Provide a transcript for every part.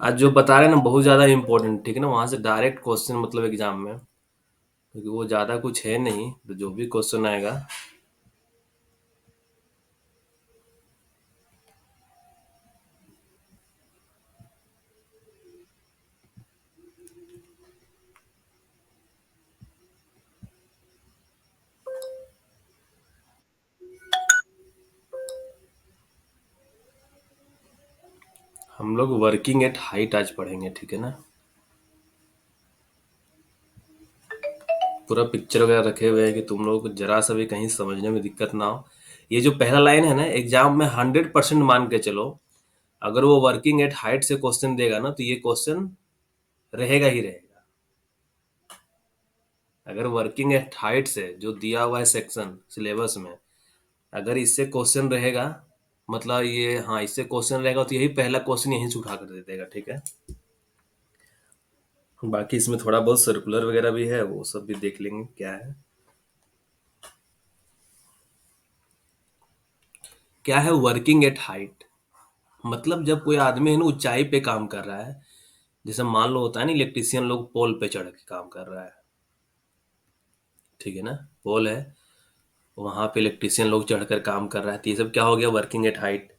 आज जो बता रहे हैं ना बहुत ज़्यादा इम्पोर्टेंट, ठीक है ना? वहाँ से डायरेक्ट क्वेश्चन मतलब एग्जाम में, क्योंकि वो ज़्यादा कुछ है नहीं, तो जो भी क्वेश्चन आएगा। हम लोग वर्किंग एट हाइट आज पढ़ेंगे, ठीक है ना? पूरा पिक्चर वगैरह रखे हुए हैं कि तुम लोग को जरा सा भी कहीं समझने में दिक्कत ना हो। ये जो पहला लाइन है ना, एग्जाम में 100% मान के चलो, अगर वो वर्किंग एट हाइट से क्वेश्चन देगा ना, तो ये क्वेश्चन रहेगा ही रहेगा। अगर वर्किंग एट हाइट से जो दिया हुआ है सेक्शन सिलेबस में, अगर इससे क्वेश्चन रहेगा, मतलब ये, हाँ, इससे क्वेश्चन रहेगा, तो यही पहला क्वेश्चन यहीं से उठा कर दे देगा, ठीक है? बाकी इसमें थोड़ा बहुत सर्कुलर वगैरह भी है, वो सब भी देख लेंगे क्या है। क्या है वर्किंग एट हाइट? मतलब जब कोई आदमी है ना ऊंचाई पे काम कर रहा है, जैसे मान लो होता है ना इलेक्ट्रिशियन लोग पोल पे चढ़ के काम कर रहा है, ठीक है ना? पोल है, वहां पे इलेक्ट्रिशियन लोग चढ़कर काम कर रहा है, तो ये सब क्या हो गया? Working at height.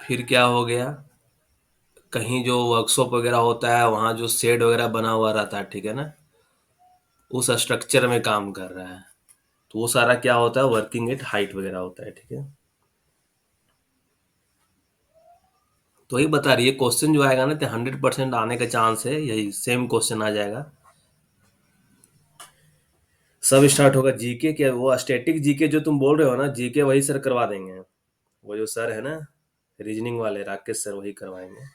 फिर क्या हो गया? कहीं जो वर्कशॉप वगैरह होता है, वहां जो शेड वगैरह बना हुआ रहता है, ठीक है ना? उस स्ट्रक्चर में काम कर रहा है, तो वो सारा क्या होता है? वर्किंग एट हाइट वगैरह होता है, ठीक है? तो वही बता रही है, क्वेश्चन जो आएगा ना, तो 100% आने का चांस है, यही सेम क्वेश्चन आ जाएगा। सब स्टार्ट होगा जीके के, वो स्टैटिक जीके जो तुम बोल रहे हो ना, जीके वही सर करवा देंगे। वो जो सर है ना, रीजनिंग वाले राकेश सर, वही करवाएंगे।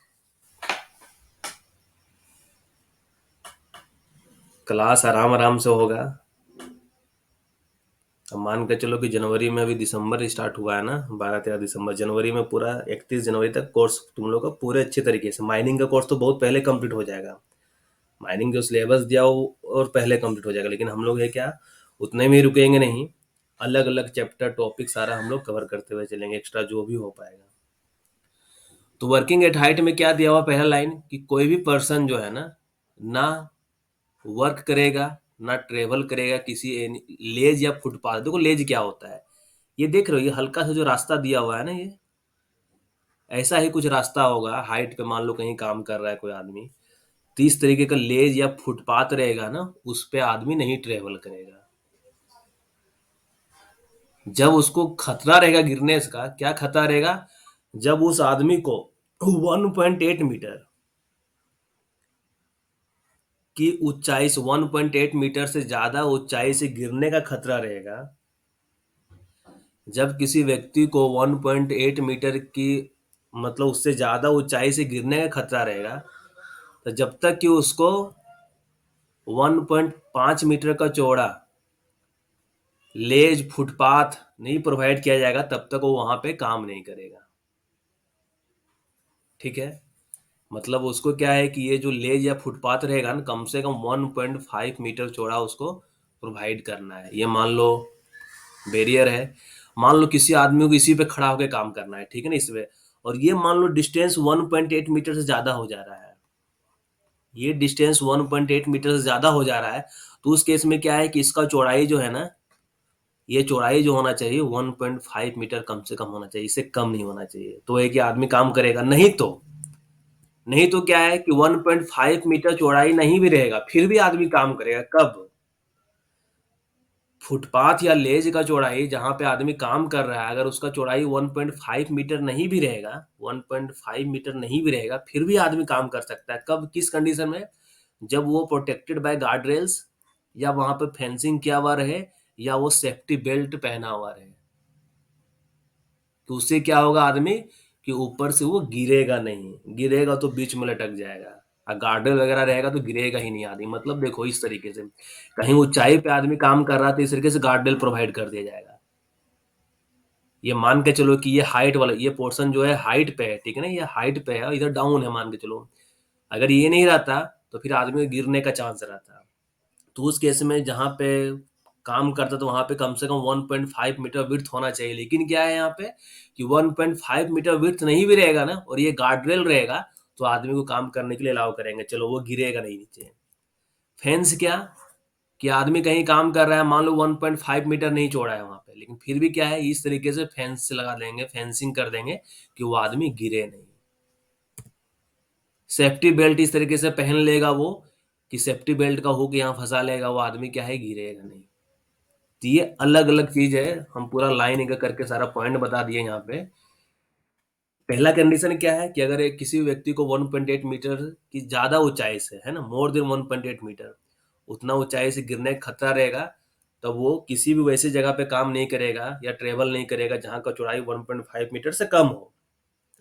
क्लास आराम आराम से होगा। अब मान के चलो कि जनवरी में, अभी दिसंबर स्टार्ट हुआ है ना, 12-13 दिसंबर, जनवरी में पूरा 31 जनवरी तक कोर्स तुम लोग का पूरे अच्छे तरीके से, माइनिंग का कोर्स तो बहुत पहले कंप्लीट हो जाएगा। माइनिंग जो सिलेबस दिया वो और पहले कंप्लीट हो जाएगा, लेकिन हम लोग है क्या, उतने में ही रुकेंगे नहीं, अलग अलग चैप्टर टॉपिक सारा हम लोग कवर करते हुए चलेंगे, एक्स्ट्रा जो भी हो पाएगा। तो वर्किंग एट हाइट में क्या दिया हुआ पहला लाइन, कि कोई भी पर्सन जो है ना, ना वर्क करेगा, ना ट्रेवल करेगा किसी लेज या फुटपाथ। देखो लेज क्या होता है, ये देख रहे हो, ये हल्का सा जो रास्ता दिया हुआ है ना, ये ऐसा ही कुछ रास्ता होगा हाइट पे, मान लो कहीं काम कर रहा है कोई आदमी, तो इस तरीके का लेज या फुटपाथ रहेगा ना, उस पे आदमी नहीं ट्रेवल करेगा। जब उसको खतरा रहेगा गिरने का, क्या खतरा रहेगा? जब उस आदमी को 1.8 मीटर की ऊंचाई से, 1.8 मीटर से ज्यादा ऊंचाई से गिरने का खतरा रहेगा, जब किसी व्यक्ति को 1.8 मीटर की, मतलब उससे ज्यादा ऊंचाई से गिरने का खतरा रहेगा, तो जब तक कि उसको 1.5 मीटर का चौड़ा लेज फुटपाथ नहीं प्रोवाइड किया जाएगा, तब तक वो वहां पे काम नहीं करेगा, ठीक है? मतलब उसको क्या है कि ये जो लेज या फुटपाथ रहेगा ना, कम से कम 1.5 मीटर चौड़ा उसको प्रोवाइड करना है। ये मान लो बैरियर है, मान लो किसी आदमी को इसी पे खड़ा होकर काम करना है, ठीक है ना, इस पे, और ये मान लो डिस्टेंस 1.8 मीटर से ज्यादा हो जा रहा है, ये डिस्टेंस 1.8 मीटर से ज्यादा हो जा रहा है, तो उस केस में क्या है कि इसका चौड़ाई जो है ना, ये चौड़ाई जो होना चाहिए 1.5 मीटर कम से कम होना चाहिए, इससे कम नहीं होना चाहिए, तो एक ही आदमी काम करेगा। नहीं तो क्या है कि 1.5 मीटर चौड़ाई नहीं भी रहेगा, फिर भी आदमी काम करेगा। कब? फुटपाथ या लेज का चौड़ाई जहां पे आदमी काम कर रहा है, अगर उसका चौड़ाई 1.5 मीटर नहीं भी रहेगा, 1.5 मीटर नहीं भी रहेगा, फिर भी आदमी काम कर सकता है। कब, किस कंडीशन में? जब वो प्रोटेक्टेड बाय गार्ड रेल्स, या वहां पे फेंसिंग किया हुआ रहे, या वो सेफ्टी बेल्ट पहना हुआ रहे, तो उससे क्या होगा आदमी, कि ऊपर से वो गिरेगा नहीं, गिरेगा तो बीच में लटक जाएगा, और गार्डर वगैरह रहेगा तो गिरेगा ही नहीं आदमी। मतलब देखो इस तरीके से, कहीं ऊंचाई पे आदमी काम कर रहा है, तो इस तरीके से गार्डरेल प्रोवाइड कर दिया जाएगा। ये मान के चलो कि ये हाइट वाला, ये पोर्शन जो है हाइट पे है, ठीक है ना, ये हाइट पे है, इधर डाउन है, मान के चलो। अगर ये नहीं रहता, तो फिर आदमी गिरने का चांस रहता। तो उस केस में जहाँ पे काम करता तो वहां पे कम से कम 1.5 मीटर विड्थ होना चाहिए, लेकिन क्या है यहाँ पे कि 1.5 मीटर विड्थ नहीं भी रहेगा ना, और ये गार्ड रेल रहेगा, तो आदमी को काम करने के लिए अलाउ करेंगे, चलो वो गिरेगा नहीं नीचे। फेंस क्या, कि आदमी कहीं काम कर रहा है, मान लो 1.5 मीटर नहीं चौड़ा है वहां पे, लेकिन फिर भी क्या है, इस तरीके से फेंस लगा देंगे, फेंसिंग कर देंगे कि वो आदमी गिरे नहीं। सेफ्टी बेल्ट इस तरीके से पहन लेगा वो, कि सेफ्टी बेल्ट का हुक यहाँ फंसा लेगा, वो आदमी क्या है, गिरेगा नहीं। तो ये अलग अलग चीज है, हम पूरा लाइन एक करके सारा पॉइंट बता दिए यहाँ पे। पहला कंडीशन क्या है कि अगर एक किसी व्यक्ति को 1.8 मीटर की ज्यादा ऊंचाई से, है ना, मोर देन 1.8 मीटर, उतना ऊंचाई से गिरने का खतरा रहेगा, तब वो किसी भी वैसी जगह पे काम नहीं करेगा या ट्रेवल नहीं करेगा जहां का चौड़ाई 1.5 मीटर से कम हो।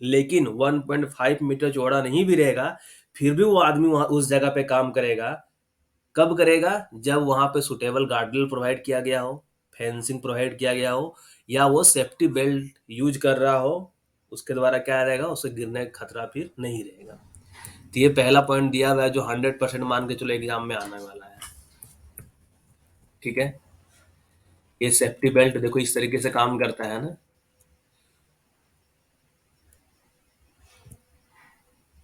लेकिन 1.5 मीटर चौड़ा नहीं भी रहेगा, फिर भी वो आदमी वहां उस जगह पे काम करेगा। कब करेगा, जब वहां पे सुटेबल गार्डरेल प्रोवाइड किया गया हो, फेंसिंग प्रोवाइड किया गया हो, या वो सेफ्टी बेल्ट यूज कर रहा हो, उसके द्वारा क्या रहेगा, उसे गिरने का खतरा फिर नहीं रहेगा। तो ये पहला पॉइंट दिया हुआ है जो 100% मान के चलो एग्जाम में आने वाला है। ठीक है, ये सेफ्टी बेल्ट देखो इस तरीके से काम करता है ना।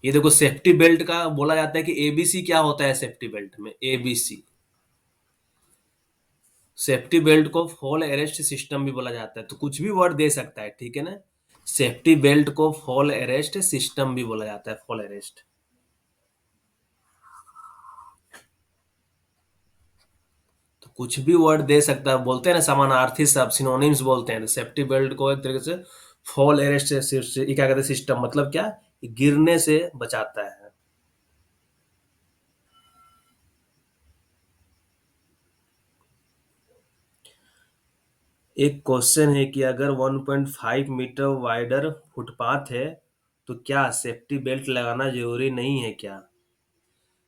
ये देखो सेफ्टी बेल्ट का बोला जाता है कि एबीसी क्या होता है सेफ्टी बेल्ट में, एबीसी। सेफ्टी बेल्ट को फॉल अरेस्ट सिस्टम भी बोला जाता है, तो कुछ भी वर्ड दे सकता है, ठीक है ना। सेफ्टी बेल्ट को फॉल अरेस्ट सिस्टम भी बोला जाता है, फॉल अरेस्ट। तो कुछ भी वर्ड दे सकता है, बोलते हैं ना समानार्थी शब्द, सिनोनिम्स बोलते हैं। तो सेफ्टी बेल्ट को एक तरीके से फॉल अरेस्ट ये क्या कहते हैं, सिस्टम मतलब क्या, गिरने से बचाता है। एक क्वेश्चन है कि अगर 1.5 मीटर वाइडर फुटपाथ है, तो क्या सेफ्टी बेल्ट लगाना जरूरी नहीं है क्या।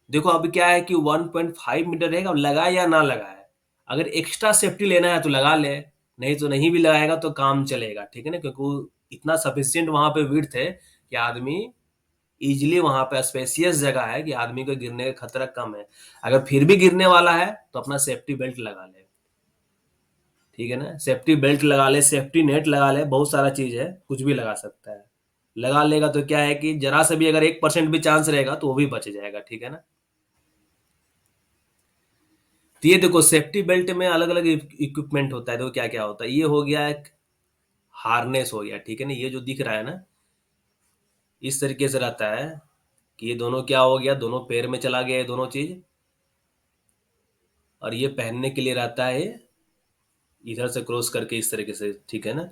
देखो अभी क्या है कि 1.5 मीटर रहेगा, अब लगाए या ना लगाए, अगर एक्स्ट्रा सेफ्टी लेना है तो लगा ले, नहीं तो नहीं भी लगाएगा तो काम चलेगा, ठीक है ना, क्योंकि वो इतना सफिशियंट वहां पे विड्थ है कि आदमी इजिली, वहां पे स्पेसियस जगह है कि आदमी को गिरने का खतरा कम है। अगर फिर भी गिरने वाला है तो अपना सेफ्टी बेल्ट लगा ले, ठीक है ना, सेफ्टी बेल्ट लगा ले, सेफ्टी नेट लगा ले, बहुत सारा चीज है, कुछ भी लगा सकता है। लगा लेगा तो क्या है कि जरा सा भी अगर 1% भी चांस रहेगा तो वो भी बच जाएगा, ठीक है ना। तो ये देखो सेफ्टी बेल्ट में अलग अलग इक्विपमेंट होता है, देखो क्या क्या होता है। ये हो गया एक हार्नेस हो गया, ठीक है ना, ये जो दिख रहा है ना, इस तरीके से रहता है कि ये दोनों क्या हो गया, दोनों पैर में चला गया ये दोनों चीज, और ये पहनने के लिए रहता है इधर से क्रॉस करके इस तरीके से, ठीक है ना।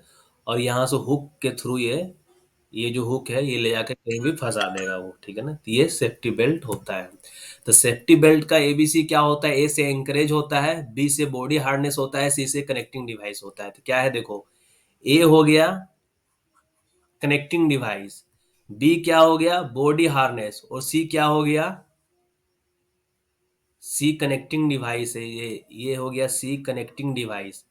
और यहाँ से हुक के थ्रू ये जो हुक है ये ले जाकर कहीं भी फंसा देगा वो, ठीक है ना। तो ये सेफ्टी बेल्ट होता है। तो सेफ्टी बेल्ट का एबीसी क्या होता है, ए से एंकरेज होता है, बी से बॉडी हार्नेस होता है, सी से कनेक्टिंग डिवाइस होता है। तो क्या है देखो, ए हो गया कनेक्टिंग डिवाइस, बी क्या हो गया बॉडी हार्नेस, और सी क्या हो गया, सी कनेक्टिंग डिवाइस है ये हो गया सी कनेक्टिंग डिवाइस।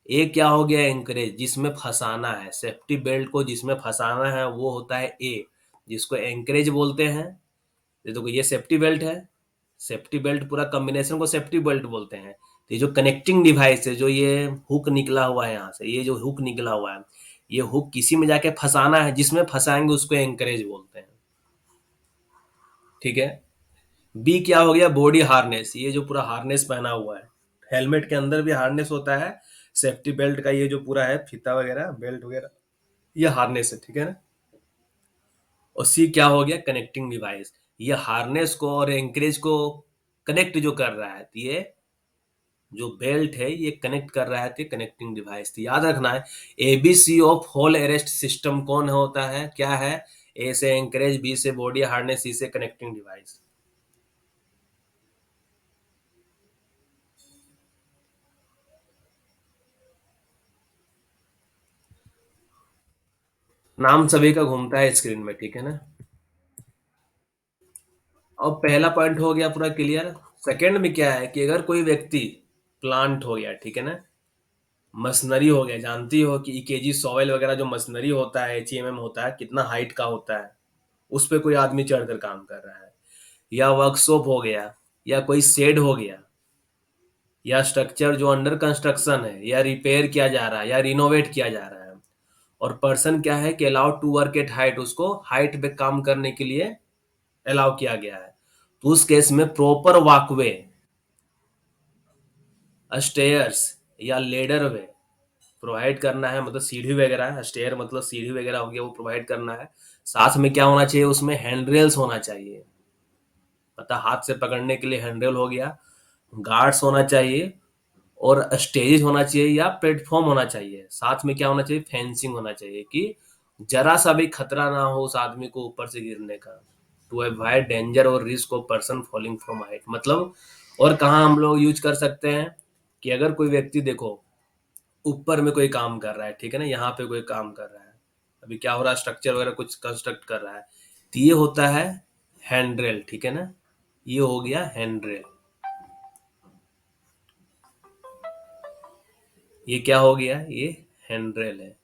ए क्या हो गया एंकरेज, जिसमें फंसाना है, सेफ्टी बेल्ट को जिसमें फंसाना है वो होता है ए, जिसको एंकरेज बोलते हैं। ये देखो ये सेफ्टी बेल्ट है, सेफ्टी बेल्ट पूरा कॉम्बिनेशन को सेफ्टी बेल्ट बोलते हैं। तो ये जो कनेक्टिंग डिवाइस है, जो ये हुक निकला हुआ है यहाँ से, ये जो हुक निकला हुआ है, ये हुक किसी में जाके फंसाना है, जिसमें फंसाएंगे उसको एंकरेज बोलते हैं, ठीक है। बी क्या हो गया बॉडी हार्नेस, ये जो पूरा हार्नेस पहना हुआ है, हेलमेट के अंदर भी हार्नेस होता है, सेफ्टी बेल्ट का ये जो पूरा है फीता वगैरह बेल्ट वगैरह, ये हार्नेस है, ठीक है ना। और सी क्या हो गया कनेक्टिंग डिवाइस, ये हार्नेस को और एंकरेज को कनेक्ट जो कर रहा है, तो ये जो बेल्ट है ये कनेक्ट कर रहा है, तो कनेक्टिंग डिवाइस। तो याद रखना है ABC of fall arrest system कौन होता है, क्या है, ए से एंकरेज, बी से बॉडी हार्नेस, सी से कनेक्टिंग डिवाइस। नाम सभी का घूमता है स्क्रीन में, ठीक है ना। अब पहला पॉइंट हो गया पूरा क्लियर। सेकंड में क्या है कि अगर कोई व्यक्ति प्लांट हो गया, ठीक है ना, मशीनरी हो गया, जानती हो कि इकेजी सॉइल वगैरह जो मशीनरी होता है, एचईएमएम होता है, कितना हाइट का होता है, उस पे कोई आदमी चढ़कर काम कर रहा है, या वर्कशॉप हो गया, या कोई शेड हो गया, या स्ट्रक्चर जो अंडर कंस्ट्रक्शन है, या रिपेयर किया जा रहा है, या रिनोवेट किया जा रहा है। और पर्सन क्या है कि allowed to work at height, उसको हाइट पे काम करने के लिए अलाउ किया गया है। तो उस केस में प्रॉपर वॉकवे, स्टेयर्स या लेडर वे प्रोवाइड करना है, मतलब सीढ़ी वगैरह, स्टेयर मतलब सीढ़ी वगैरह हो गया, वो प्रोवाइड करना है। साथ में क्या होना चाहिए, उसमें हैंड रेल्स होना चाहिए, मतलब हाथ से पकड़ने के लिए हैंड रेल हो गया, गार्ड्स होना चाहिए, और स्टेज होना चाहिए या प्लेटफॉर्म होना चाहिए। साथ में क्या होना चाहिए, फेंसिंग होना चाहिए कि जरा सा भी खतरा ना हो उस आदमी को ऊपर से गिरने का, टू अवॉइड डेंजर और risk of person falling from height. मतलब और कहाँ हम लोग यूज कर सकते हैं कि अगर कोई व्यक्ति देखो ऊपर में कोई काम कर रहा है, ठीक है ना, यहाँ पे कोई काम कर रहा है, अभी क्या हो रहा है, स्ट्रक्चर वगैरह कुछ कंस्ट्रक्ट कर रहा है, तो ये होता है हैंड्रेल, ठीक है ना, ये हो गया हैंड्रेल। ये क्या हो गया, ये हैंड्रेल है।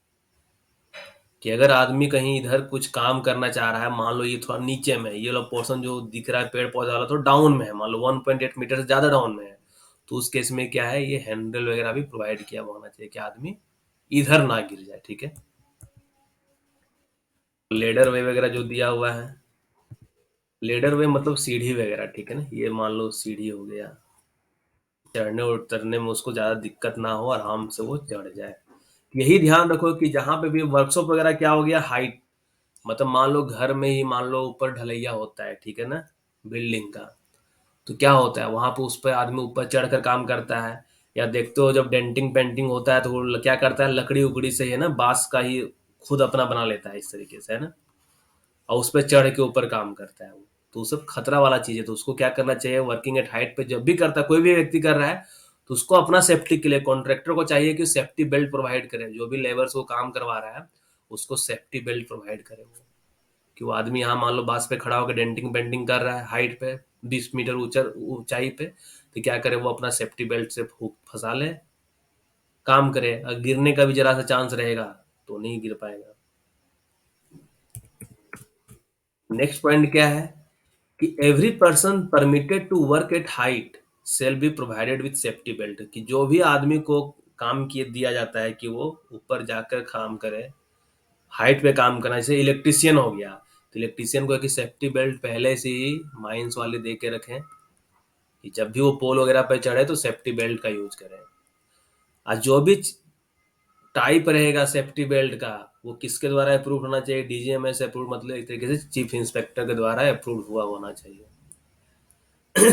कि अगर आदमी कहीं इधर कुछ काम करना चाह रहा है, मान लो ये थोड़ा नीचे में है, ये लो पोर्शन जो दिख रहा है पेड़ पौधा वाला, तो डाउन में है, मान लो 1.8 मीटर से ज्यादा डाउन में है, तो उस केस में क्या है, ये हैंडल वगैरह भी प्रोवाइड किया हुआ होना चाहिए कि आदमी इधर ना गिर जाए, ठीक है। लेडर वे वगैरह जो दिया हुआ है, लेडर वे मतलब सीढ़ी वगैरह, ठीक है ना, ये मान लो सीढ़ी हो गया, चढ़ने और उतरने में उसको ज्यादा दिक्कत ना हो, आराम से वो चढ़ जाए। यही ध्यान रखो कि जहां पे भी वर्कशॉप वगैरह क्या हो गया, हाइट, मतलब मान लो घर में ही मान लो ऊपर ढलैया होता है, ठीक है ना, बिल्डिंग का, तो क्या होता है वहां पे उस पर आदमी ऊपर चढ़कर काम करता है। या देखते हो जब डेंटिंग पेंटिंग होता है तो वो क्या करता है, लकड़ी उकड़ी से है ना, बांस का ही खुद अपना बना लेता है इस तरीके से, है ना, और उस पर चढ़ के ऊपर काम करता है वो। तो वो सब खतरा वाला चीज है, तो उसको क्या करना चाहिए, वर्किंग एट हाइट पे जब भी करता है, कोई भी व्यक्ति कर रहा है, तो उसको अपना सेफ्टी के लिए कॉन्ट्रैक्टर को चाहिए कि सेफ्टी बेल्ट प्रोवाइड करे, जो भी लेबर्स को काम करवा रहा है उसको सेफ्टी बेल्ट प्रोवाइड करे वो। कि वो आदमी यहाँ मान लो बांस पे खड़ा होकर डेंटिंग पेंटिंग कर रहा है हाइट पे, 20 मीटर ऊंचाई पे, तो क्या करे, वो अपना सेफ्टी बेल्ट से हुक फंसा ले, काम करे, अगर गिरने का भी जरा सा चांस रहेगा तो नहीं गिर पाएगा। नेक्स्ट पॉइंट क्या है कि every person permitted to work at height shall be provided with safety belt, कि जो भी आदमी को काम किए दिया जाता है कि वो ऊपर जाकर काम करे, हाइट पे काम करना, जैसे इलेक्ट्रिशियन हो गया, तो इलेक्ट्रिशियन को एक सेफ्टी बेल्ट पहले से ही माइंस वाले दे के रखें कि जब भी वो पोल वगैरह पे चढ़े तो सेफ्टी बेल्ट का यूज करें। और जो भी टाइप रहेगा सेफ्टी बेल्ट का, वो किसके द्वारा अप्रूव होना चाहिए, डीजीएमएस अप्रूव, मतलब एक तरीके से चीफ इंस्पेक्टर के द्वारा अप्रूव हुआ होना चाहिए।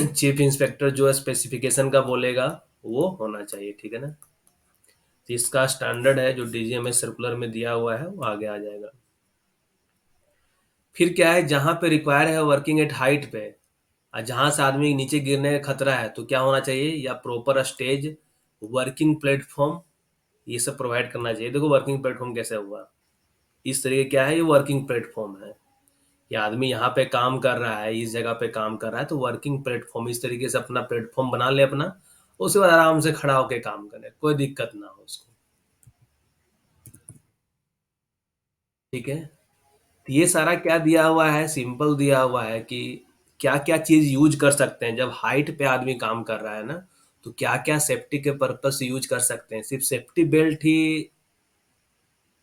चीफ इंस्पेक्टर जो स्पेसिफिकेशन का बोलेगा वो होना चाहिए, ठीक है ना। तो इसका स्टैंडर्ड है जो डीजीएमएस सर्कुलर में दिया हुआ है वो आगे आ जाएगा। फिर क्या है, जहां पे रिक्वायर है वर्किंग एट हाइट पे, और जहां से आदमी नीचे गिरने का खतरा है, तो क्या होना चाहिए, या प्रॉपर स्टेज, वर्किंग प्लेटफॉर्म, ये सब प्रोवाइड करना चाहिए। देखो वर्किंग प्लेटफॉर्म कैसे हुआ, इस तरीके क्या है, ये वर्किंग प्लेटफॉर्म है कि आदमी यहाँ पे काम कर रहा है, इस जगह पे काम कर रहा है, तो वर्किंग प्लेटफॉर्म इस तरीके से अपना प्लेटफॉर्म बना ले अपना, उसके बाद आराम से खड़ा होकर काम करे, कोई दिक्कत ना हो उसको, ठीक है। तो ये सारा क्या दिया हुआ है, सिंपल दिया हुआ है कि क्या क्या चीज यूज कर सकते हैं जब हाइट पे आदमी काम कर रहा है ना, तो क्या क्या सेफ्टी के पर्पज से यूज कर सकते हैं। सिर्फ सेफ्टी बेल्ट ही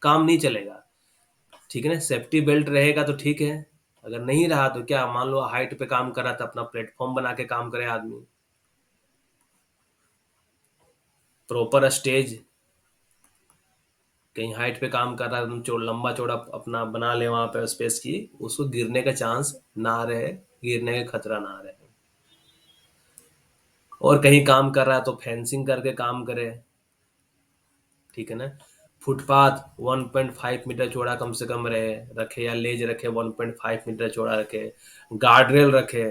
काम नहीं चलेगा, ठीक है ना, सेफ्टी बेल्ट रहेगा तो ठीक है, अगर नहीं रहा तो क्या, मान लो हाइट पे काम कर रहा था, अपना प्लेटफॉर्म बना के काम करे आदमी, प्रॉपर स्टेज, कहीं हाइट पे काम कर रहा है, एकदम लंबा चौड़ा अपना बना ले वहां पे स्पेस की, उसको गिरने का चांस ना रहे, गिरने का खतरा ना रहे। और कहीं काम कर रहा है तो फेंसिंग करके काम करे, ठीक है ना। फुटपाथ 1.5 मीटर चौड़ा कम से कम रहे रखे, या लेज रखे 1.5 मीटर चौड़ा रखे, गार्ड रेल रखे।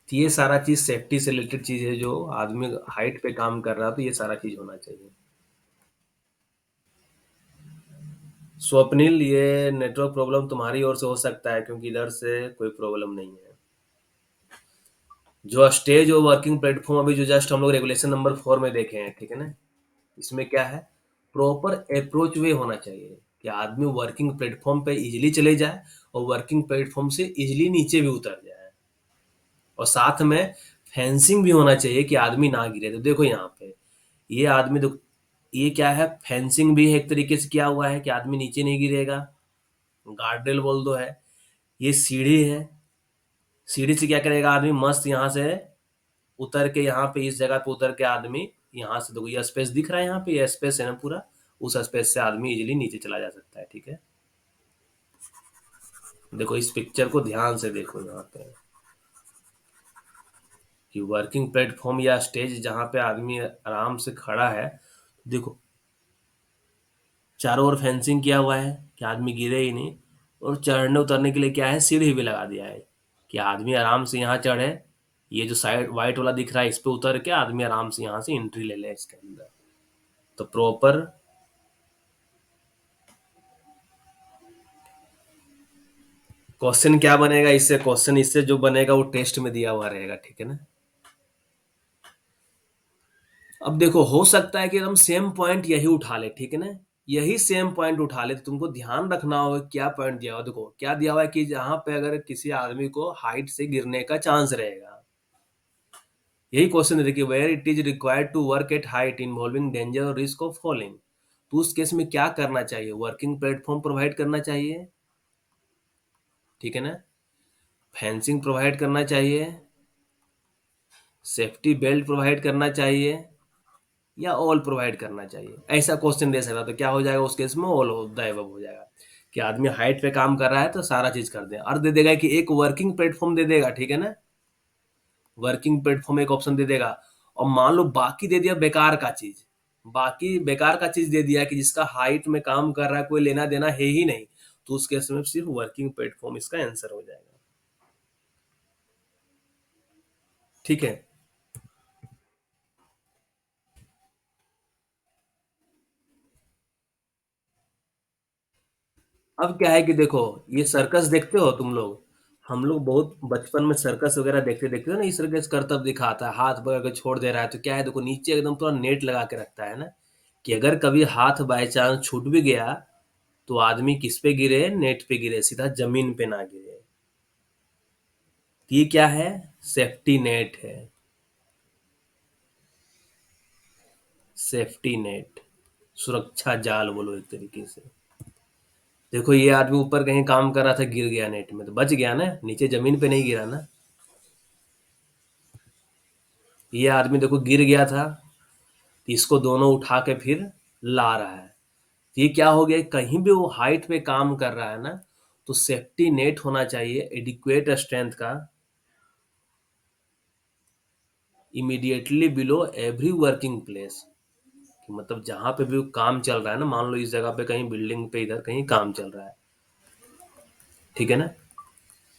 तो ये सारा चीज सेफ्टी से रिलेटेड चीज है, जो आदमी हाइट पे काम कर रहा है तो ये सारा चीज होना चाहिए। स्वप्निल, ये नेटवर्क प्रॉब्लम तुम्हारी ओर से हो सकता है, क्योंकि इधर से कोई प्रॉब्लम नहीं है। जो स्टेज और वर्किंग प्लेटफॉर्म अभी जो जस्ट हम लोग रेगुलेशन नंबर 4 में देखे हैं, ठीक है ना, इसमें क्या है, प्रॉपर अप्रोच वे होना चाहिए कि आदमी वर्किंग प्लेटफॉर्म पे इजिली चले जाए और वर्किंग प्लेटफॉर्म से इजिली नीचे भी उतर जाए। और साथ में फेंसिंग भी होना चाहिए कि आदमी ना गिरे। तो देखो यहाँ पे ये आदमी तो, ये क्या है, फेंसिंग भी है एक तरीके से किया हुआ है कि आदमी नीचे नहीं गिरेगा, गार्ड्रेल बोल दो है। ये सीढ़ी है, सीढ़ी से क्या करेगा आदमी, मस्त यहाँ से उतर के, यहाँ पे इस जगह पे उतर के आदमी यहाँ से, देखो ये स्पेस दिख रहा है, यहाँ पे ये स्पेस है ना पूरा, उस स्पेस से आदमी इजीली नीचे चला जा सकता है। ठीक है, देखो इस पिक्चर को ध्यान से देखो यहाँ पे, कि वर्किंग प्लेटफॉर्म या स्टेज जहाँ पे आदमी आराम से खड़ा है, देखो चारों ओर फेंसिंग किया हुआ है कि आदमी गिरे ही नहीं, और चढ़ने उतरने के लिए क्या है, सीढ़ी भी लगा दिया है कि आदमी आराम से यहाँ चढ़े। ये जो साइड व्हाइट वाला दिख रहा है, इस पे उतर के आदमी आराम से यहाँ से एंट्री ले ले इसके अंदर। तो प्रॉपर क्वेश्चन क्या बनेगा इससे, क्वेश्चन इससे जो बनेगा वो टेस्ट में दिया हुआ रहेगा। ठीक है ना। अब देखो हो सकता है कि हम सेम पॉइंट यही उठा ले, ठीक है ना, यही सेम पॉइंट उठा ले, तो तुमको ध्यान रखना होगा क्या पॉइंट दिया हुआ। देखो क्या दिया हुआ है कि जहां पे अगर किसी आदमी को हाइट से गिरने का चांस रहेगा, यही क्वेश्चन है। देखिए where it is required to work at height involving danger और रिस्क ऑफ फॉलिंग, तो उस केस में क्या करना चाहिए, वर्किंग प्लेटफॉर्म प्रोवाइड करना चाहिए, ठीक है ना, फेंसिंग प्रोवाइड करना चाहिए, सेफ्टी बेल्ट प्रोवाइड करना चाहिए, या ऑल प्रोवाइड करना चाहिए। ऐसा क्वेश्चन दे सकता, तो क्या हो जाएगा उस केस में, ऑल ऑफ द अबव हो जाएगा, कि आदमी हाइट पे काम कर रहा है तो सारा चीज कर दे, और दे देगा कि एक वर्किंग प्लेटफॉर्म दे देगा, ठीक है ना, वर्किंग प्लेटफॉर्म एक ऑप्शन दे देगा। और मान लो बाकी दे दिया बेकार का चीज, बाकी बेकार का चीज दे दिया कि जिसका हाइट में काम कर रहा है कोई लेना देना है ही नहीं, तो उस केस में सिर्फ वर्किंग प्लेटफॉर्म इसका आंसर हो जाएगा। ठीक है। अब क्या है कि देखो, ये सर्कस देखते हो तुम लोग, हम लोग बहुत बचपन में सर्कस वगैरह देखते देखते हो ना, इस सर्कस करतब दिखाता है, हाथ पकड़ के छोड़ दे रहा है, तो क्या है देखो नीचे एकदम पूरा नेट लगा के रखता है ना, कि अगर कभी हाथ बाय चांस छूट भी गया तो आदमी किस पे गिरे, नेट पे गिरे, सीधा जमीन पे ना गिरे। तो ये क्या है, सेफ्टी नेट है, सेफ्टी नेट, सुरक्षा जाल बोलो एक तरीके से। देखो ये आदमी ऊपर कहीं काम कर रहा था, गिर गया नेट में, तो बच गया ना, नीचे जमीन पे नहीं गिरा ना। ये आदमी देखो गिर गया था, इसको दोनों उठा के फिर ला रहा है। ये क्या हो गया, कहीं भी वो हाइट पे काम कर रहा है ना, तो सेफ्टी नेट होना चाहिए एडिक्वेट स्ट्रेंथ का, immediately below every working place, मतलब जहां पे भी काम चल रहा है ना, मान लो इस जगह पे कहीं बिल्डिंग पे इधर कहीं काम चल रहा है, ठीक है ना,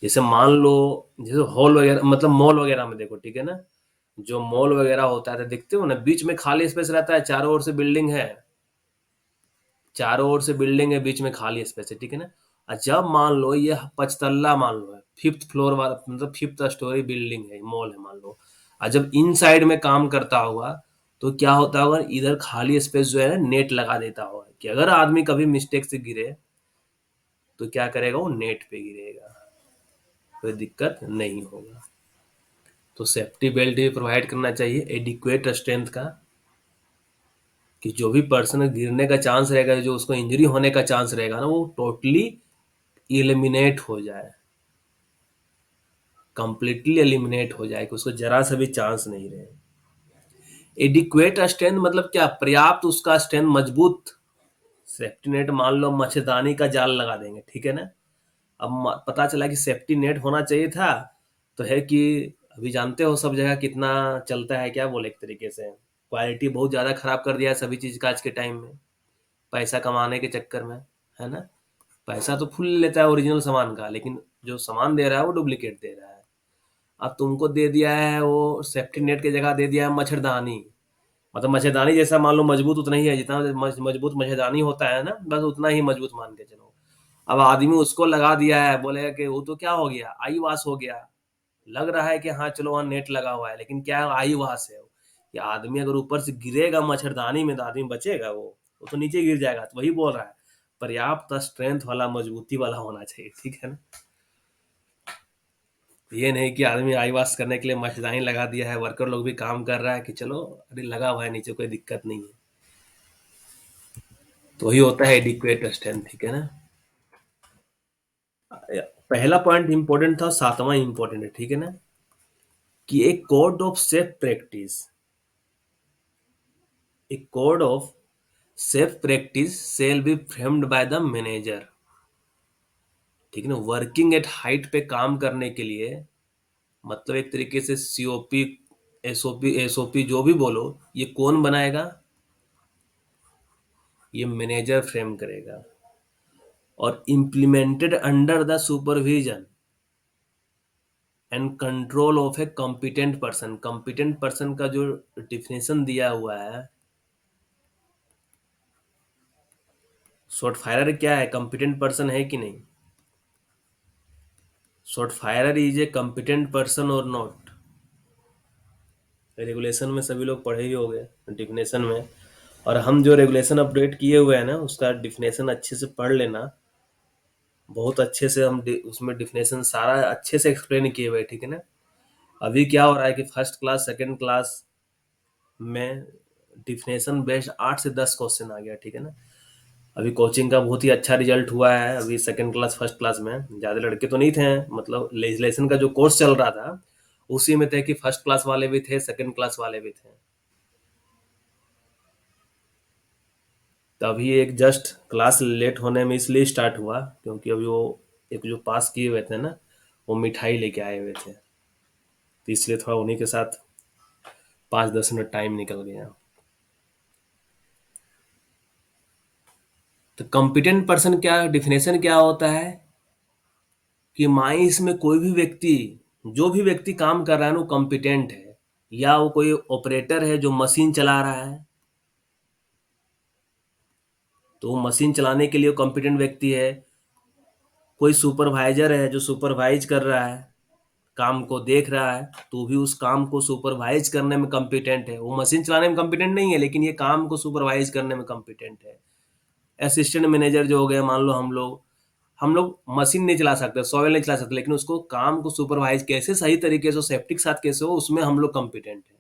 जैसे मान लो, जैसे हॉल वगैरह मतलब मॉल वगैरह में देखो, ठीक है ना, जो मॉल वगैरह होता है तो देखते हो ना, बीच में खाली स्पेस रहता है, चारों ओर से बिल्डिंग है, चारों ओर से बिल्डिंग है, बीच में खाली स्पेस है, ठीक है ना। और जब मान लो ये पचतल्ला मान लो है, फिफ्थ फ्लोर वाला मतलब फिफ्थ स्टोरी बिल्डिंग है, मॉल है मान लो, और जब इन साइड में काम करता होगा, तो क्या होता होगा, इधर खाली स्पेस जो है नेट लगा देता होगा, कि अगर आदमी कभी मिस्टेक से गिरे तो क्या करेगा, वो नेट पे गिरेगा, कोई दिक्कत नहीं होगा। तो सेफ्टी बेल्ट भी प्रोवाइड करना चाहिए एडिक्वेट स्ट्रेंथ का, कि जो भी पर्सन गिरने का चांस रहेगा, जो उसको इंजरी होने का चांस रहेगा ना, वो टोटली एलिमिनेट हो जाए, कंप्लीटली एलिमिनेट हो जाए, कि उसको जरा सा भी चांस नहीं रहे। एडिक्वेट स्ट्रेंथ मतलब क्या, पर्याप्त उसका स्ट्रेंथ मजबूत। सेफ्टी नेट मान लो मच्छरदानी का जाल लगा देंगे, ठीक है ना, अब पता चला कि सेफ्टी नेट होना चाहिए था, तो है कि अभी जानते हो सब जगह कितना चलता है, क्या बोले, एक तरीके से क्वालिटी बहुत ज्यादा खराब कर दिया है सभी चीज का आज के टाइम में, पैसा कमाने के चक्कर में, है ना, पैसा तो फुल लेता है ओरिजिनल सामान का, लेकिन जो सामान दे रहा है वो डुप्लीकेट दे रहा है। अब तुमको दे दिया है वो सेफ्टी नेट की जगह दे दिया है मच्छरदानी, मतलब मच्छरदानी जैसा मान लो मजबूत उतना ही है, जितना मजबूत मच्छरदानी होता है ना, बस उतना ही मजबूत मान के चलो। अब आदमी उसको लगा दिया है, बोलेगा कि वो तो क्या हो गया, आई वाश हो गया, लग रहा है कि हाँ चलो वहाँ नेट लगा हुआ है, लेकिन क्या है, आई वाश है वो। कि आदमी अगर ऊपर से गिरेगा मच्छरदानी में तो आदमी बचेगा, वो तो नीचे गिर जाएगा, तो वही बोल रहा है, पर्याप्त स्ट्रेंथ वाला, मजबूती वाला होना चाहिए, ठीक है ना। ये नहीं कि आदमी आई वॉश करने के लिए मच्छरदानी लगा दिया है, वर्कर लोग भी काम कर रहा है कि चलो अरे लगा हुआ है नीचे, कोई दिक्कत नहीं है। तो वही होता है एडिक्वेट स्ट्रेंथ, ठीक है ना। पहला पॉइंट इंपॉर्टेंट था, सातवां इंपॉर्टेंट है, ठीक है ना, कि एक कोड ऑफ सेफ प्रैक्टिस, एक code of safe practice shall be framed by the manager, ठीक है ना। वर्किंग एट हाइट पे काम करने के लिए, मतलब एक तरीके से सीओपी, एसओपी, एसओपी जो भी बोलो, ये कौन बनाएगा? ये मैनेजर फ्रेम करेगा, और implemented under the supervision and control of A competent person. Competent person का जो डिफिनेशन दिया हुआ है, शॉर्ट फायरर क्या है, कॉम्पिटेंट पर्सन है कि नहीं? Short firer is a competent person और नॉट? रेगुलेशन में सभी लोग पढ़े ही होंगे डिफिनेशन में, और हम जो रेगुलेशन अपडेट किए हुए हैं ना, उसका डिफिनेशन अच्छे से पढ़ लेना। बहुत अच्छे से हम उसमें डिफिनेशन सारा अच्छे से एक्सप्लेन किए हुए, ठीक है ना। अभी क्या हो रहा है कि फर्स्ट क्लास सेकंड क्लास में डिफिनेशन बेस्ड 8 से 10 क्वेश्चन आ गया, ठीक है ना। अभी कोचिंग का बहुत ही अच्छा रिजल्ट हुआ है, अभी सेकंड क्लास फर्स्ट क्लास में ज़्यादा लड़के तो नहीं थे, मतलब लेजिस्लेशन का जो कोर्स चल रहा था उसी में थे कि फर्स्ट क्लास वाले भी थे, सेकंड क्लास वाले भी थे। तभी एक जस्ट क्लास लेट होने में इसलिए स्टार्ट हुआ क्योंकि अभी वो एक जो पास किए हुए थे ना, वो मिठाई लेके आए हुए थे, तो इसलिए थोड़ा उन्हीं के साथ 5-10 मिनट टाइम निकल गया। तो कॉम्पिटेंट पर्सन क्या डिफिनेशन क्या होता है, कि माइंस में कोई भी व्यक्ति, जो भी व्यक्ति काम कर रहा है ना, वो कॉम्पिटेंट है। या वो कोई ऑपरेटर है जो मशीन चला रहा है, तो वो मशीन चलाने के लिए कॉम्पिटेंट व्यक्ति है। कोई सुपरवाइजर है जो सुपरवाइज कर रहा है, काम को देख रहा है, तो भी उस काम को सुपरवाइज करने में कॉम्पिटेंट है। वो मशीन चलाने में कॉम्पिटेंट नहीं है, लेकिन ये काम को सुपरवाइज करने में कॉम्पिटेंट है। असिस्टेंट मैनेजर जो हो गए, मान लो हम लोग मशीन नहीं चला सकते, सॉइल नहीं चला सकते, लेकिन उसको काम को सुपरवाइज कैसे सही तरीके से सेफ्टी के साथ कैसे हो, उसमें हम लोग कॉम्पिटेंट है।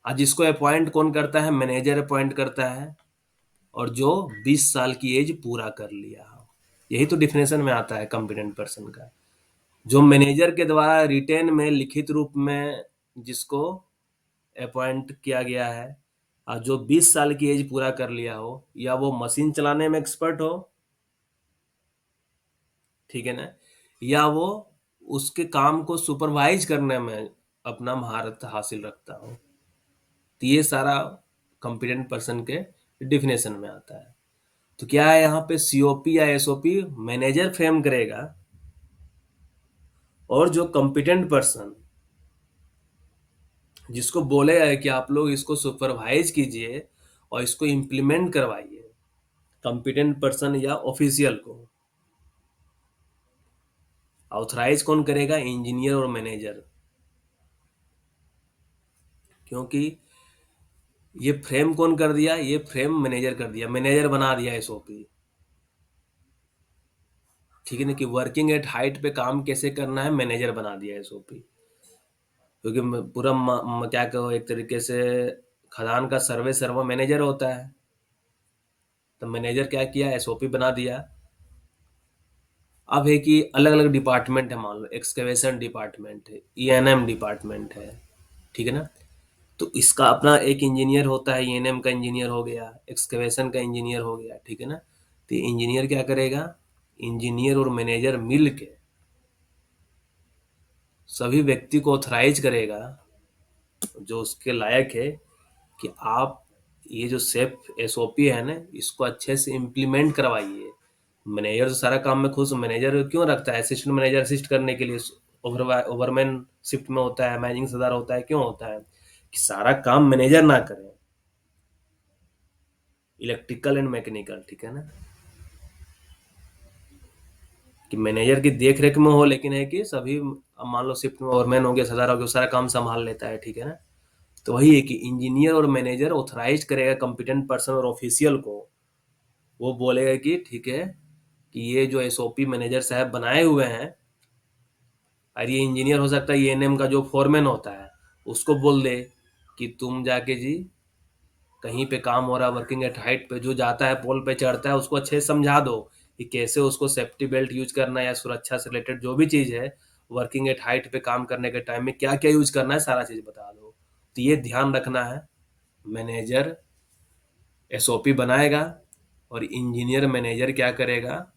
आज जिसको अपॉइंट कौन करता है? मैनेजर अपॉइंट करता है, और जो 20 साल की एज पूरा कर लिया हो, यही तो डिफिनेशन में आता है कॉम्पिटेंट पर्सन का। जो मैनेजर के द्वारा रिटेन में लिखित रूप में जिसको अपॉइंट किया गया है, और जो 20 साल की एज पूरा कर लिया हो, या वो मशीन चलाने में एक्सपर्ट हो, ठीक है ना, या वो उसके काम को सुपरवाइज करने में अपना महारत हासिल रखता हो, तो ये सारा कॉम्पिटेंट पर्सन के डिफिनेशन में आता है। तो क्या है यहाँ पे, सीओपी या एसओपी मैनेजर फ्रेम करेगा, और जो कॉम्पिटेंट पर्सन जिसको बोले है कि आप लोग इसको सुपरवाइज कीजिए और इसको इम्प्लीमेंट करवाइए, कॉम्पिटेंट पर्सन या ऑफिशियल को ऑथराइज कौन करेगा? इंजीनियर और मैनेजर। क्योंकि ये फ्रेम कौन कर दिया? ये फ्रेम मैनेजर कर दिया, मैनेजर बना दिया एसओपी, ठीक है ना, कि वर्किंग एट हाइट पे काम कैसे करना है, मैनेजर बना दिया एसओपी। क्योंकि पूरा क्या कहो, एक तरीके से खदान का सर्वे सर्वा मैनेजर होता है, तो मैनेजर क्या किया, एसओपी बना दिया। अब है कि अलग अलग डिपार्टमेंट है, मान लो एक्सकेवेशन डिपार्टमेंट है, ईएनएम डिपार्टमेंट है, ठीक है ना। तो इसका अपना एक इंजीनियर होता है, ईएनएम का इंजीनियर हो गया, एक्सकेवेशन का इंजीनियर हो गया, ठीक है ना। तो इंजीनियर क्या करेगा, इंजीनियर और मैनेजर मिल के सभी व्यक्ति को ऑथराइज करेगा जो उसके लायक है, कि आप ये जो सेफ एसओपी है ना, इसको अच्छे से इम्प्लीमेंट करवाइए। मैनेजर तो सारा काम में खुश, मैनेजर क्यों रखता है? असिस्टेंट मैनेजर असिस्ट करने के लिए, ओवरमैन शिफ्ट में होता है, मैनेजिंग सरदार होता है, क्यों होता है? कि सारा काम मैनेजर ना करे, इलेक्ट्रिकल एंड मैकेनिकल, ठीक है ना, कि मैनेजर की देख रेख में हो, लेकिन है कि सभी, अब मान लो शिफ्ट में ओवरमैन हो गया, सरदार हो गया, सारा काम संभाल लेता है, ठीक है ना। तो वही है कि इंजीनियर और मैनेजर ऑथराइज करेगा कॉम्पिटेंट पर्सन और ऑफिशियल को, वो बोलेगा कि ठीक है, कि ये जो एसओपी मैनेजर साहब बनाए हुए हैं, और ये इंजीनियर हो सकता है एएनएम का जो फोरमैन होता है उसको बोल दे कि तुम जाके जी कहीं पे काम हो रहा है वर्किंग एट हाइट पे, जो जाता है पोल पे चढ़ता है उसको अच्छे से समझा दो कि कैसे उसको सेफ्टी बेल्ट यूज करना है या सुरक्षा से रिलेटेड जो भी चीज है वर्किंग एट हाइट पे काम करने के टाइम में क्या क्या यूज करना है सारा चीज बता दो। तो ये ध्यान रखना है। मैनेजर एसओपी बनाएगा और इंजीनियर मैनेजर क्या करेगा,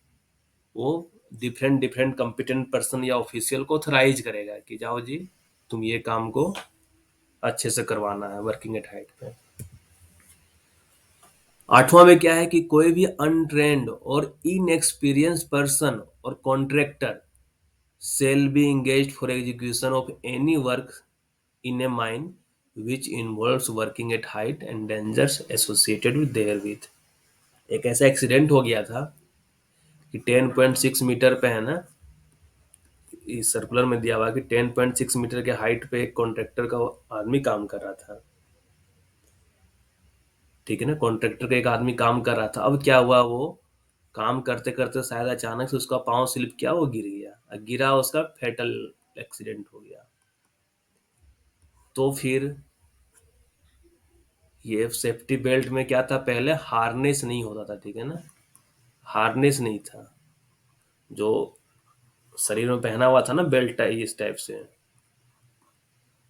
वो डिफरेंट डिफरेंट कॉम्पिटेंट पर्सन या ऑफिशियल को ऑथराइज करेगा कि जाओ जी तुम ये काम को अच्छे से करवाना है वर्किंग एट हाइट पे। आठवां में क्या है कि कोई भी अनट्रेंड और इनएक्सपीरियंस पर्सन और contractor shall be engaged for execution of any work in a mine which involves working at height and dangers associated with therewith। एक ऐसा एक्सीडेंट हो गया था कि 10.6 मीटर पे है ना, इस सर्कुलर में दिया हुआ कि 10.6 मीटर के हाइट पे एक कॉन्ट्रैक्टर का आदमी काम कर रहा था। ठीक है ना, कॉन्ट्रैक्टर का एक आदमी काम कर रहा था। अब क्या हुआ, वो काम करते करते शायद अचानक से उसका पाँव स्लिप किया, वो गिर गया, गिरा, उसका फेटल एक्सीडेंट हो गया। तो फिर ये सेफ्टी बेल्ट में क्या था, पहले हार्नेस नहीं होता था, ठीक है ना, हार्नेस नहीं था, जो शरीर में पहना हुआ था ना बेल्ट टाइप इस टाइप से,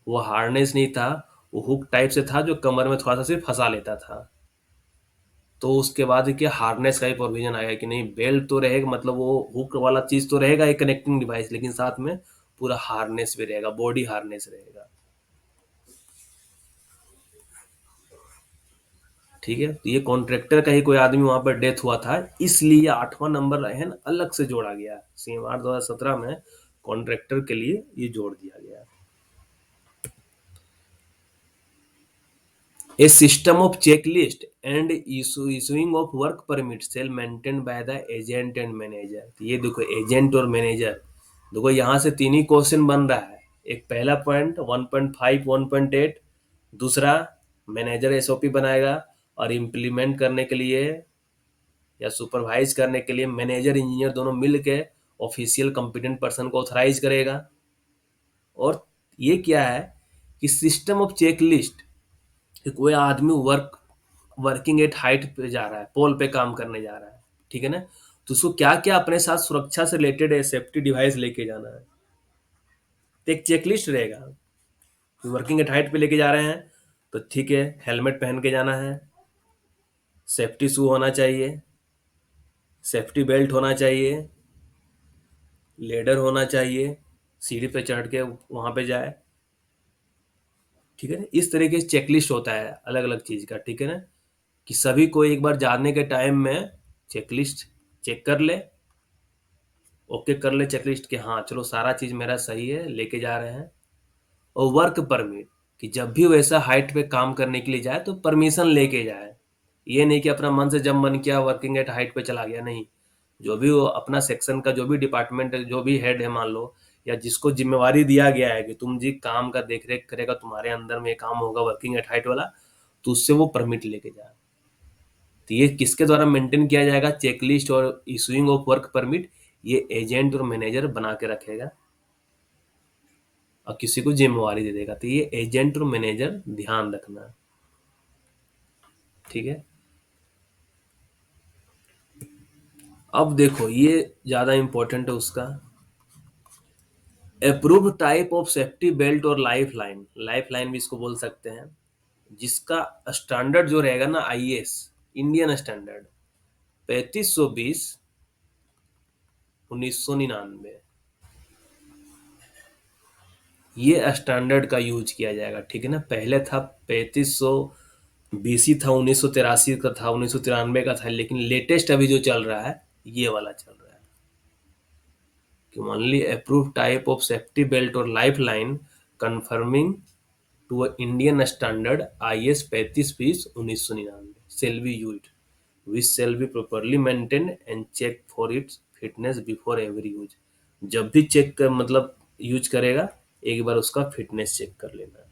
वो हार्नेस नहीं था, वो हुक टाइप से था जो कमर में थोड़ा सा सिर्फ फंसा लेता था। तो उसके बाद क्या हार्नेस का ही प्रोविजन आया कि नहीं बेल्ट तो रहेगा, मतलब वो हुक वाला चीज तो रहेगा एक कनेक्टिंग डिवाइस, लेकिन साथ में पूरा हार्नेस भी रहेगा, बॉडी हार्नेस रहेगा। ठीक है, तो ये कॉन्ट्रैक्टर का ही कोई आदमी वहां पर डेथ हुआ था, इसलिए 8वां नंबर है ना अलग से जोड़ा गया, सीएमआर 2017 में कॉन्ट्रैक्टर के लिए ये जोड़ दिया गया। A system of checklist and issuing of work permit shall maintained by the agent and manager। तो ये देखो एजेंट और मैनेजर, देखो यहाँ से तीन ही क्वेश्चन बन रहा है। एक पहला पॉइंट 1.5 1.8, दूसरा मैनेजर एसओपी बनाएगा और इम्प्लीमेंट करने के लिए या सुपरवाइज करने के लिए मैनेजर इंजीनियर दोनों मिल के ऑफिशियल कॉम्पिटेंट पर्सन को ऑथराइज करेगा। और ये क्या है कि सिस्टम ऑफ चेकलिस्ट, कि कोई आदमी वर्किंग एट हाइट पे जा रहा है, पोल पे काम करने जा रहा है, ठीक है ना, तो उसको क्या क्या अपने साथ सुरक्षा से रिलेटेड सेफ्टी डिवाइस लेके जाना है, तो एक चेकलिस्ट रहेगा। वर्किंग एट हाइट पे लेके जा रहे हैं तो ठीक है, हेलमेट पहन के जाना है, सेफ्टी शू होना चाहिए, सेफ्टी बेल्ट होना चाहिए, लेडर होना चाहिए, सीढ़ी पे चढ़ के वहां पे जाए। ठीक है ना, इस तरीके से चेकलिस्ट होता है अलग अलग चीज का, ठीक है ना, कि सभी को एक बार जाने के टाइम में चेकलिस्ट चेक कर ले, ओके कर ले चेकलिस्ट के, हाँ चलो सारा चीज मेरा सही है, लेके जा रहे हैं। और वर्क परमिट, कि जब भी वैसा हाइट पे काम करने के लिए जाए तो परमिशन लेके जाए, ये नहीं कि अपना मन से जब मन किया वर्किंग एट हाइट पे चला गया, नहीं, जो भी वो अपना सेक्शन का जो भी डिपार्टमेंट है, जो भी हेड है मान लो, या जिसको जिम्मेवारी दिया गया है कि तुम जी काम का देख रेख करेगा, तुम्हारे अंदर में ये काम होगा वर्किंग एट हाइट वाला, तो उससे वो परमिट लेके जाए। तो ये किसके द्वारा मेंटेन किया जाएगा, चेकलिस्ट और इशूइंग ऑफ वर्क परमिट, ये एजेंट और मैनेजर बना के रखेगा और किसी को जिम्मेवारी दे देगा। तो ये एजेंट और मैनेजर ध्यान रखना, ठीक है। अब देखो ये ज्यादा इंपॉर्टेंट है उसका, approved type of safety belt और लाइफ लाइन, लाइफ लाइन भी इसको बोल सकते हैं, जिसका स्टैंडर्ड जो रहेगा ना आईएस इंडियन स्टैंडर्ड 3520/1999, ये स्टैंडर्ड का यूज किया जाएगा, ठीक है ना। पहले था 3520 था, 1983 का था, 1993 का था, लेकिन लेटेस्ट अभी जो चल रहा है ये वाला चल रहा है कि only approved type of safety belt और life line conforming to Indian standard IS 3520/1999 shall be used, which shall be properly maintained and check for its fitness before every use। जब भी चेक कर मतलब यूज करेगा एक बार उसका fitness check कर लेना,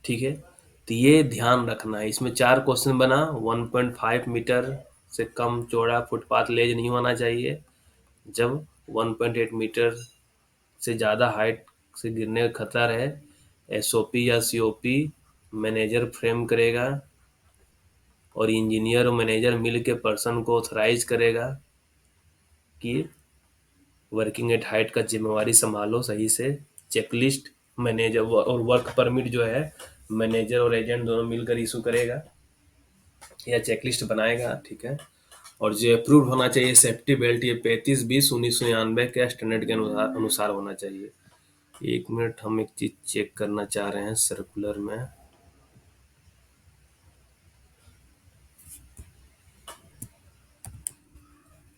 ठीक है। तो ये ध्यान रखना है, इसमें चार क्वेश्चन बना, 1.5 मीटर से कम चौड़ा फुटपाथ लेज नहीं होना चाहिए, जब 1.8 मीटर से ज़्यादा हाइट से गिरने का खतरा रहे, एसओपी या सीओपी मैनेजर फ्रेम करेगा और इंजीनियर और मैनेजर मिल के पर्सन को ऑथराइज करेगा कि वर्किंग एट हाइट का जिम्मेवारी संभालो सही से। चेकलिस्ट मैनेजर और वर्क परमिट जो है मैनेजर और एजेंट दोनों मिलकर इशू करेगा या चेकलिस्ट बनाएगा, ठीक है। और जो अप्रूव होना चाहिए सेफ्टी बेल्ट, ये 35-20-1999 के स्टैंडर्ड के अनुसार होना चाहिए। एक मिनट, हम एक चीज चेक करना चाह रहे हैं सर्कुलर में।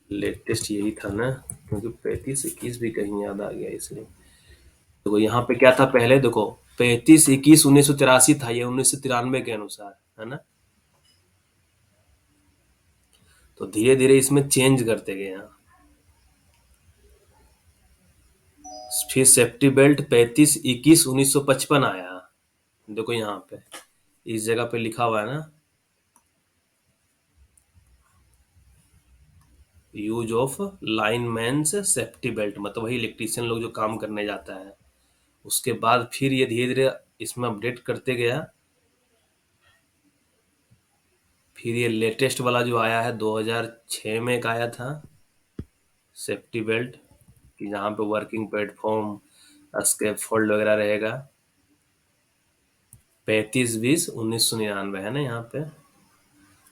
लेटेस्ट यही था ना, क्योंकि 35-21 भी कहीं याद आ गया इसलिए। देखो यहाँ पे क्या था पहले, देखो 35-21-1983 था, ये 1993 के अनुसार है ना। तो धीरे धीरे इसमें चेंज करते गए यहाँ। फिर सेफ्टी बेल्ट 35-21-1955 आया। देखो यहाँ पे इस जगह पे लिखा हुआ है ना, यूज ऑफ लाइनमैन्स सेफ्टी बेल्ट, मतलब वही इलेक्ट्रीशियन लोग जो काम करने जाता है। उसके बाद फिर ये धीरे धीरे इसमें अपडेट करते गया। फिर ये लेटेस्ट वाला जो आया है 2006 में एक आया था सेफ्टी बेल्ट, कि जहाँ पे वर्किंग प्लेटफॉर्म स्केप फोल्ड वगैरह रहेगा। 35-20-1999 है ना यहाँ पे।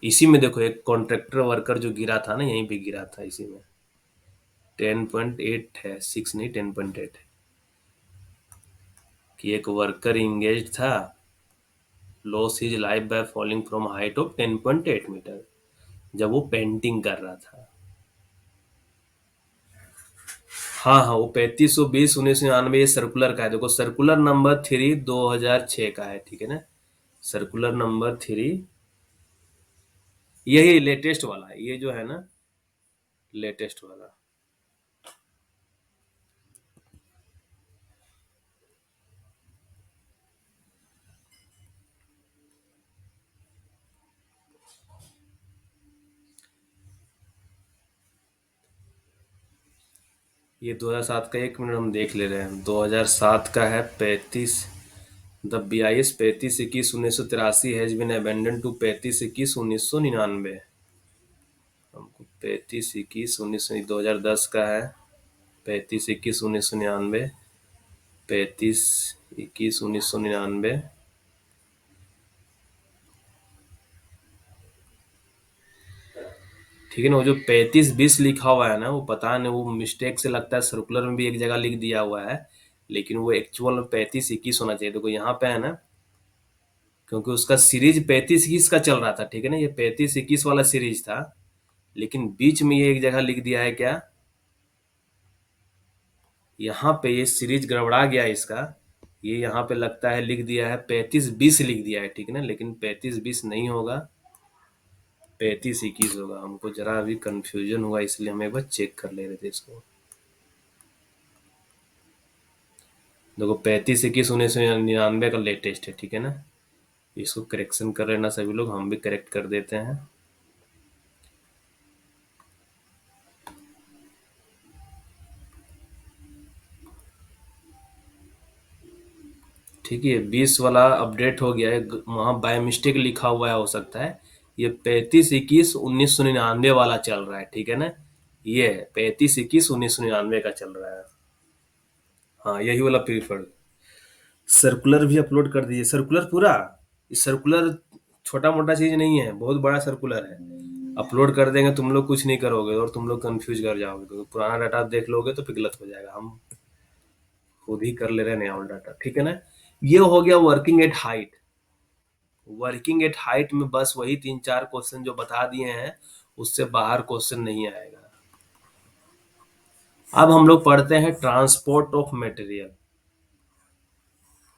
इसी में देखो एक कॉन्ट्रैक्टर वर्कर जो गिरा था ना, यहीं पे गिरा था इसी में। 10.8 है, 6 नहीं 10.8 है, कि एक वर्कर इंगेज था, loss his life by falling from height of 10.8 metre, जब वो पेंटिंग कर रहा था। हाँ हाँ, वो 35-20-1999 ये सर्कुलर का है। देखो सर्कुलर नंबर 3 2006 का है, ठीक है ना। सर्कुलर नंबर 3 यही लेटेस्ट वाला है, ये जो है ना लेटेस्ट वाला। ये 2007 का, एक मिनट हम देख ले रहे हैं। 2007 का है 35, the BIS 35-21-1983 has been abandon to 35-21-1999। हमको 35-21-19 2010 का है 35-21-1999, 35-21-1999। ठीक है ना। वो जो 35-20 लिखा हुआ है ना, वो पता नहीं, वो मिस्टेक से लगता है सर्कुलर में भी एक जगह लिख दिया हुआ है, लेकिन वो एक्चुअल में 35-21 होना चाहिए। देखो यहाँ पे है ना, क्योंकि उसका सीरीज 35-21 का चल रहा था, ठीक है ना, ये 35-21 वाला सीरीज था, लेकिन बीच में ये एक जगह लिख दिया है क्या, यहाँ पे ये सीरीज गड़बड़ा गया इसका। ये यहाँ पे लगता है लिख दिया है 35-20 लिख दिया है, ठीक है ना, लेकिन 35-20 नहीं होगा, 35-21 होगा। हमको जरा अभी कंफ्यूजन हुआ, इसलिए हम एक बार चेक कर ले रहे थे इसको। देखो 35-21-1999 का लेटेस्ट है, ठीक है ना। इसको करेक्शन कर लेना सभी लोग, हम भी करेक्ट कर देते हैं। ठीक है, 20 वाला अपडेट हो गया है, वहाँ बाय मिस्टेक लिखा हुआ है, हो सकता है। ये 35-21-1999 वाला चल रहा है, ठीक है ना। ये 35-21-1999 का चल रहा है। हाँ, यही वाला प्रीफर्ड। सर्कुलर भी अपलोड कर दीजिए, सर्कुलर पूरा। सर्कुलर छोटा मोटा चीज नहीं है, बहुत बड़ा सर्कुलर है। अपलोड कर देंगे, तुम लोग कुछ नहीं करोगे और तुम लोग कंफ्यूज कर जाओगे, क्योंकि पुराना डाटा देख लोगे तो फिर गलत हो जाएगा। हम खुद ही कर ले रहे हैं नया वाला डाटा, ठीक है ना। ये हो गया working at height. Working at height में बस वही 3-4 क्वेश्चन जो बता दिए हैं, उससे बाहर क्वेश्चन नहीं आएगा। अब हम लोग पढ़ते हैं ट्रांसपोर्ट ऑफ मटेरियल।